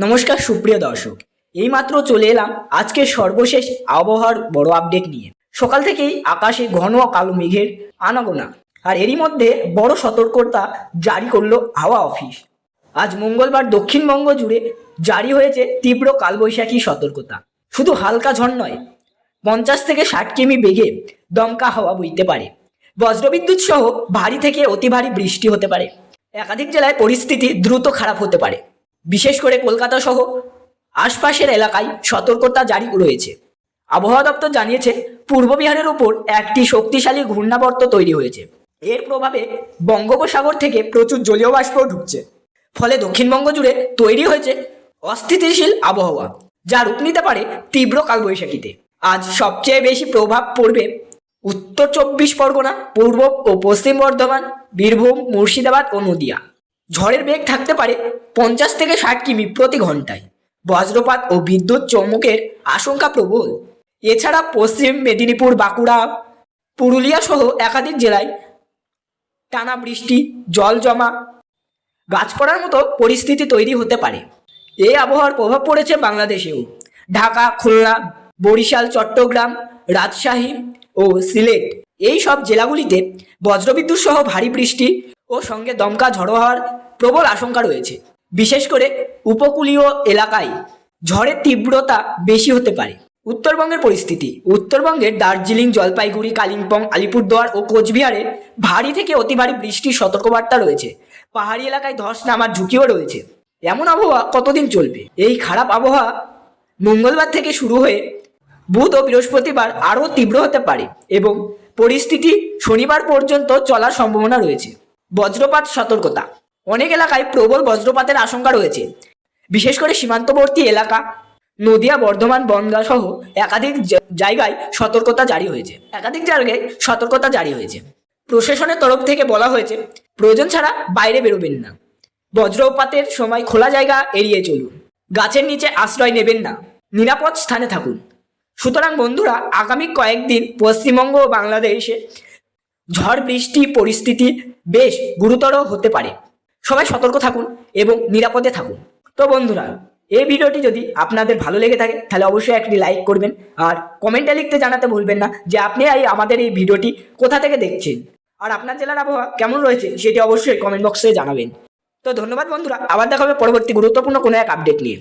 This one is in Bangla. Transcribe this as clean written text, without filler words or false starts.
নমস্কার সুপ্রিয় দর্শক, এইমাত্র চলে এলাম আজকের সর্বশেষ আবহাওয়ার বড় আপডেট নিয়ে। সকাল থেকেই আকাশে ঘন কালো মেঘের আনাগোনা, আর এরই মধ্যে বড় সতর্কতা জারি করলো হাওয়া অফিস। আজ মঙ্গলবার দক্ষিণবঙ্গ জুড়ে জারি হয়েছে তীব্র কালবৈশাখী সতর্কতা। শুধু হালকা ঝড় নয়, 50 থেকে 60 কিমি বেগে দমকা হাওয়া বইতে পারে। বজ্রবিদ্যুৎ সহ ভারী থেকে অতি ভারী বৃষ্টি হতে পারে। একাধিক জেলায় পরিস্থিতি দ্রুত খারাপ হতে পারে। বিশেষ করে কলকাতা সহ আশপাশের এলাকায় সতর্কতা জারি রয়েছে। আবহাওয়া দপ্তর জানিয়েছে, পূর্ব বিহারের ওপর একটি শক্তিশালী ঘূর্ণাবর্ত তৈরি হয়েছে। এর প্রভাবে বঙ্গোপসাগর থেকে প্রচুর জলীয় বাষ্প ঢুকছে। ফলে দক্ষিণবঙ্গ জুড়ে তৈরি হয়েছে অস্থিতিশীল আবহাওয়া, যা রূপ নিতে পারে তীব্র কালবৈশাখীতে। আজ সবচেয়ে বেশি প্রভাব পড়বে উত্তর 24 পরগনা, পূর্ব ও পশ্চিম বর্ধমান, বীরভূম, মুর্শিদাবাদ ও নদিয়া। ঝড়ের বেগ থাকতে পারে 50 থেকে 60 কিমি প্রতি ঘন্টায়। বজ্রপাত ও বিদ্যুৎ চমকের আশঙ্কা প্রবল। এছাড়া পশ্চিম মেদিনীপুর, বাঁকুড়া, পুরুলিয়া সহ একাধিক জেলায় টানা বৃষ্টি, জল জমা, গাছ পড়ার মতো পরিস্থিতি তৈরি হতে পারে। এই আবহাওয়ার প্রভাব পড়েছে বাংলাদেশেও। ঢাকা, খুলনা, বরিশাল, চট্টগ্রাম, রাজশাহী ও সিলেট এই সব জেলাগুলিতে বজ্রবিদ্যুৎ সহ ভারী বৃষ্টি ও সঙ্গে দমকা ঝড়ো হওয়ার প্রবল আশঙ্কা রয়েছে। বিশেষ করে উপকূলীয় এলাকায় ঝড়ের তীব্রতা বেশি হতে পারে। উত্তরবঙ্গের পরিস্থিতি। উত্তরবঙ্গের দার্জিলিং, জলপাইগুড়ি, কালিম্পং, আলিপুরদুয়ার ও কোচবিহারে ভারী থেকে অতি ভারী বৃষ্টির সতর্কবার্তা রয়েছে। পাহাড়ি এলাকায় ধস নামার ঝুঁকিও রয়েছে। এমন আবহাওয়া কতদিন চলবে? এই খারাপ আবহাওয়া মঙ্গলবার থেকে শুরু হয়ে বুধ ও বৃহস্পতিবার আরও তীব্র হতে পারে এবং পরিস্থিতি শনিবার পর্যন্ত চলার সম্ভাবনা রয়েছে। বজ্রপাত সতর্কতা। অনেক এলাকায় প্রবল বজ্রপাতের আশঙ্কা রয়েছে। বিশেষ করে সীমান্তবর্তী এলাকা, নদিয়া, বর্ধমান, বনগাঁ সহ একাধিক জায়গায় সতর্কতা জারি হয়েছে। প্রশাসনের তরফ থেকে বলা হয়েছে, প্রয়োজন ছাড়া বাইরে বেরোবেন না। বজ্রপাতের সময় খোলা জায়গা এড়িয়ে চলুন। গাছের নিচে আশ্রয় নেবেন না। নিরাপদ স্থানে থাকুন। সুতরাং বন্ধুরা, আগামী কয়েকদিন পশ্চিমবঙ্গ ও বাংলাদেশে ঝড় বৃষ্টি পরিস্থিতি বেশ গুরুতর হতে পারে। সবাই সতর্ক থাকুন এবং নিরাপদে থাকুন। তো বন্ধুরা, এই ভিডিওটি যদি আপনাদের ভালো লেগে থাকে তাহলে অবশ্যই একটি লাইক করবেন, আর কমেন্টে লিখতে জানাতে ভুলবেন না যে আপনি আমাদের এই ভিডিওটি কোথা থেকে দেখছেন, আর আপনার জেলার আবহাওয়া কেমন রয়েছে সেটি অবশ্যই কমেন্ট বক্সে জানাবেন। তো ধন্যবাদ বন্ধুরা, আবার দেখা হবে পরবর্তী গুরুত্বপূর্ণ কোনো এক আপডেট নিয়ে।